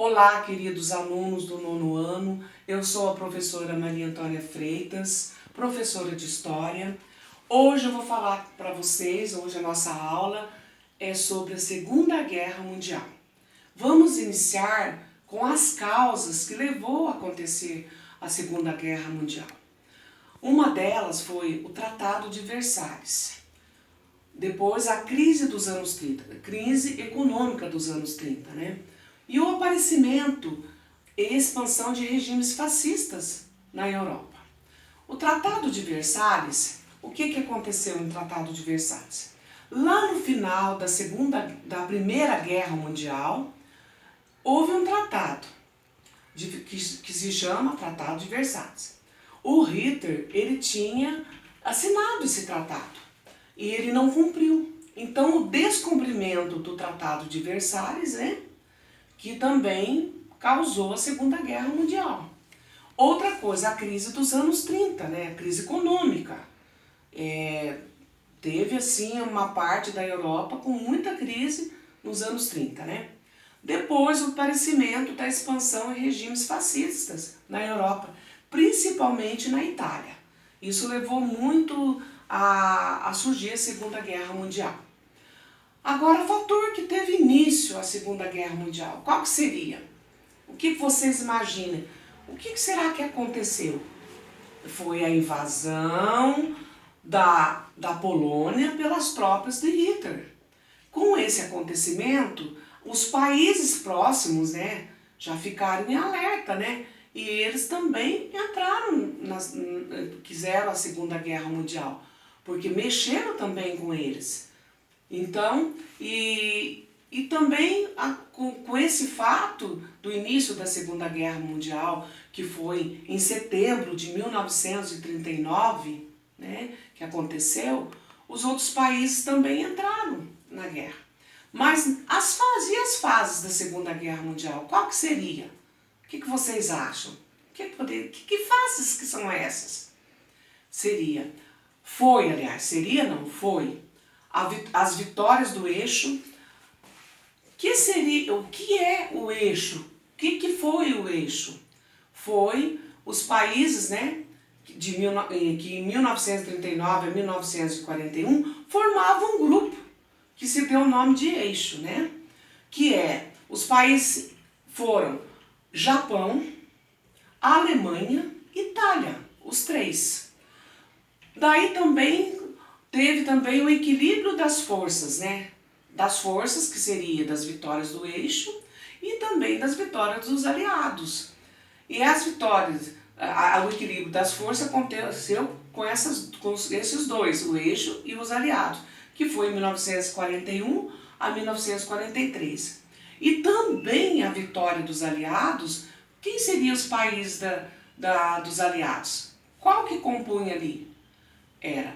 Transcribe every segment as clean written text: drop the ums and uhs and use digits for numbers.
Olá, queridos alunos do nono ano, eu sou a professora Maria Antônia Freitas, professora de História. Hoje eu vou falar para vocês, hoje a nossa aula é sobre a Segunda Guerra Mundial. Vamos iniciar com as causas que levou a acontecer a Segunda Guerra Mundial. Uma delas foi o Tratado de Versalhes. Depois a crise dos anos 30, a crise econômica dos anos 30, né? E o aparecimento e expansão de regimes fascistas na Europa. O Tratado de Versalhes, o que aconteceu no Tratado de Versalhes? Lá no final da Primeira Guerra Mundial, houve um tratado que se chama Tratado de Versalhes. O Hitler, ele tinha assinado esse tratado e ele não cumpriu. Então, o descumprimento do Tratado de Versalhes, que também causou a Segunda Guerra Mundial. Outra coisa, a crise dos anos 30, a crise econômica. Teve, assim, uma parte da Europa com muita crise nos anos 30, Depois, o aparecimento da expansão em regimes fascistas na Europa, principalmente na Itália. Isso levou muito a surgir a Segunda Guerra Mundial. Agora, o fator que teve início à Segunda Guerra Mundial, qual que seria? O que vocês imaginam? O que será que aconteceu? Foi a invasão da Polônia pelas tropas de Hitler. Com esse acontecimento, os países próximos, já ficaram em alerta, E eles também entraram, quiseram a Segunda Guerra Mundial, porque mexeram também com eles. Então, e também com esse fato do início da Segunda Guerra Mundial, que foi em setembro de 1939, que aconteceu, os outros países também entraram na guerra. Mas e as fases da Segunda Guerra Mundial? Qual que seria? O que vocês acham? Que fases que são essas? Foi as vitórias do eixo. O que é o eixo? O que foi o eixo? Foi os países, que em 1939 a 1941 formavam um grupo que se deu o nome de eixo, os países foram Japão, Alemanha e Itália, os três. Daí teve também o equilíbrio das forças, Das forças, que seria das vitórias do eixo e também das vitórias dos aliados. E as vitórias, o equilíbrio das forças aconteceu com esses dois, o eixo e os aliados, que foi em 1941 a 1943. E também a vitória dos aliados, quem seriam os países dos aliados? Qual que compunha ali? Era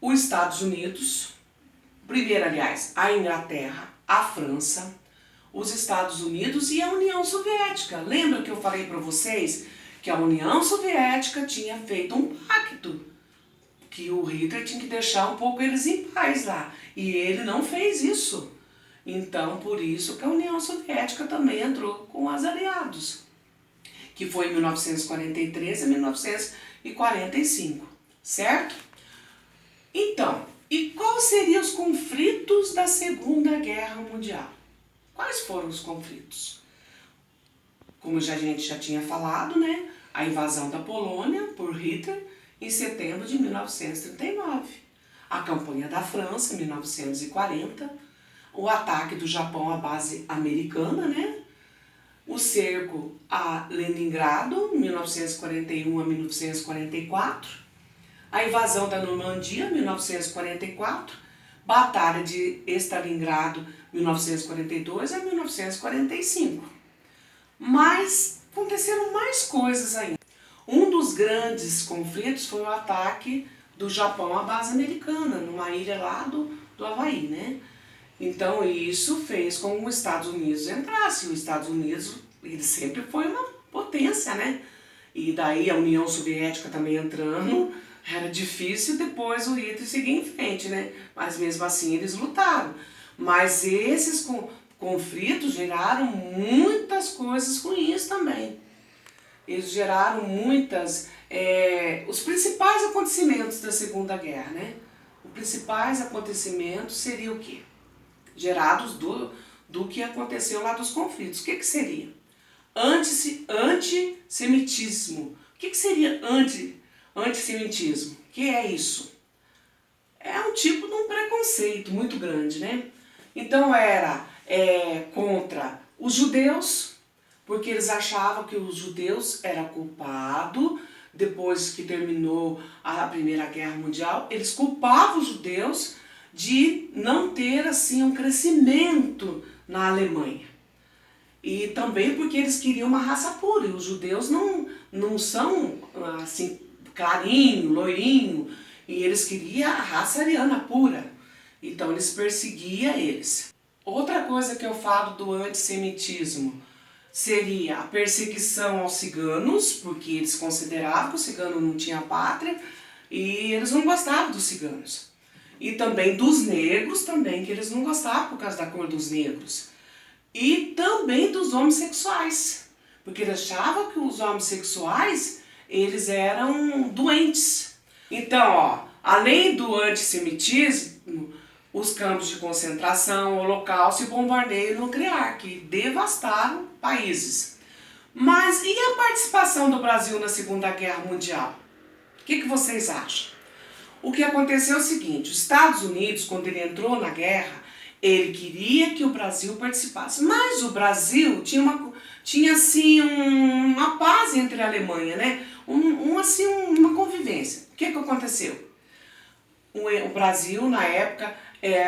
os Estados Unidos, primeiro, aliás, a Inglaterra, a França, os Estados Unidos e a União Soviética. Lembra que eu falei para vocês que a União Soviética tinha feito um pacto, que o Hitler tinha que deixar um pouco eles em paz lá, e ele não fez isso. Então, por isso que a União Soviética também entrou com os aliados, que foi em 1943 a 1945, certo? Então, e quais seriam os conflitos da Segunda Guerra Mundial? Quais foram os conflitos? Como a gente já tinha falado, a invasão da Polônia por Hitler em setembro de 1939. A campanha da França em 1940. O ataque do Japão à base americana, O cerco a Leningrado, 1941 a 1944. A invasão da Normandia, 1944, Batalha de Stalingrado, 1942 a 1945. Mas aconteceram mais coisas ainda. Um dos grandes conflitos foi o ataque do Japão à base americana, numa ilha lá do Havaí, Então isso fez com que os Estados Unidos entrasse. Os Estados Unidos, ele sempre foi uma potência, E daí a União Soviética também entrando. Era difícil depois o Hitler seguir em frente, Mas mesmo assim eles lutaram. Mas esses conflitos geraram muitas coisas ruins também. Eles geraram os principais acontecimentos da Segunda Guerra, né? Os principais acontecimentos seriam o quê? Gerados do que aconteceu lá dos conflitos. O que seria? Antissemitismo. O que seria antissemitismo? O que é isso? É um tipo de um preconceito muito grande, né? Então era contra os judeus, porque eles achavam que os judeus eram culpados. Depois que terminou a Primeira Guerra Mundial, eles culpavam os judeus de não ter assim um crescimento na Alemanha. E também porque eles queriam uma raça pura, e os judeus não são assim clarinho, loirinho, e eles queriam a raça ariana pura. Então eles perseguiam eles. Outra coisa que eu falo do antissemitismo seria a perseguição aos ciganos, porque eles consideravam que o cigano não tinha pátria e eles não gostavam dos ciganos. E também dos negros também, que eles não gostavam por causa da cor dos negros. E também dos homossexuais, porque eles achavam que os homossexuais eles eram doentes. Então, além do antissemitismo, os campos de concentração, holocausto e bombardeio nuclear, que devastaram países. Mas e a participação do Brasil na Segunda Guerra Mundial? O que vocês acham? O que aconteceu é o seguinte: os Estados Unidos, quando ele entrou na guerra, ele queria que o Brasil participasse. Mas o Brasil tinha assim, uma paz entre a Alemanha, né? Uma convivência. O que aconteceu? O Brasil, na época,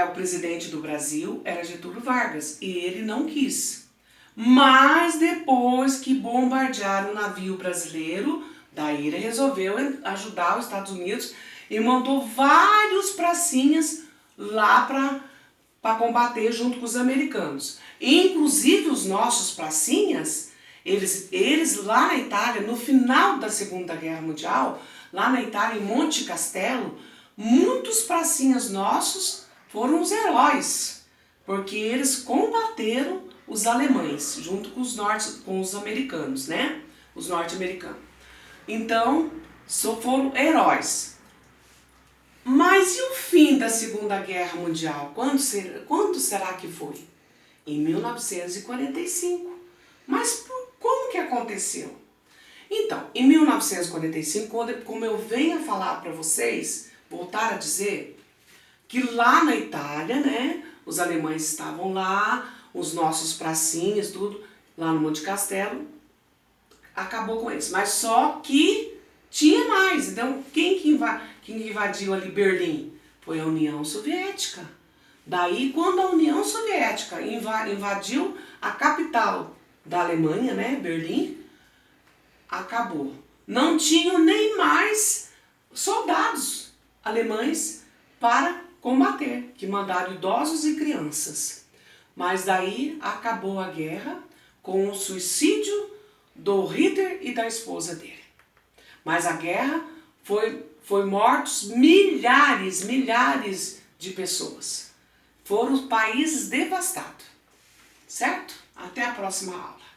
o presidente do Brasil era Getúlio Vargas, e ele não quis. Mas depois que bombardearam o navio brasileiro, daí ele resolveu ajudar os Estados Unidos e mandou vários pracinhas lá para combater junto com os americanos. E, inclusive os nossos pracinhas, eles lá na Itália, no final da Segunda Guerra Mundial, lá na Itália, em Monte Castelo, muitos pracinhas nossos foram os heróis, porque eles combateram os alemães, junto com os americanos, né? Os norte-americanos. Então, foram heróis. Mas e o fim da Segunda Guerra Mundial? Quando será que foi? Em 1945. Mas como que aconteceu? Então, em 1945, como eu venho a falar para vocês, voltar a dizer, que lá na Itália, né, os alemães estavam lá, os nossos pracinhas, tudo, lá no Monte Castelo, acabou com eles. Mas só que tinha mais. Então, quem invadiu ali Berlim? Foi a União Soviética. Daí, quando a União Soviética invadiu a capital da Alemanha, né, Berlim, acabou. Não tinham nem mais soldados alemães para combater, que mandaram idosos e crianças. Mas daí acabou a guerra com o suicídio do Hitler e da esposa dele. Mas a guerra foi mortos milhares de pessoas. Foram países devastados. Certo? Até a próxima aula.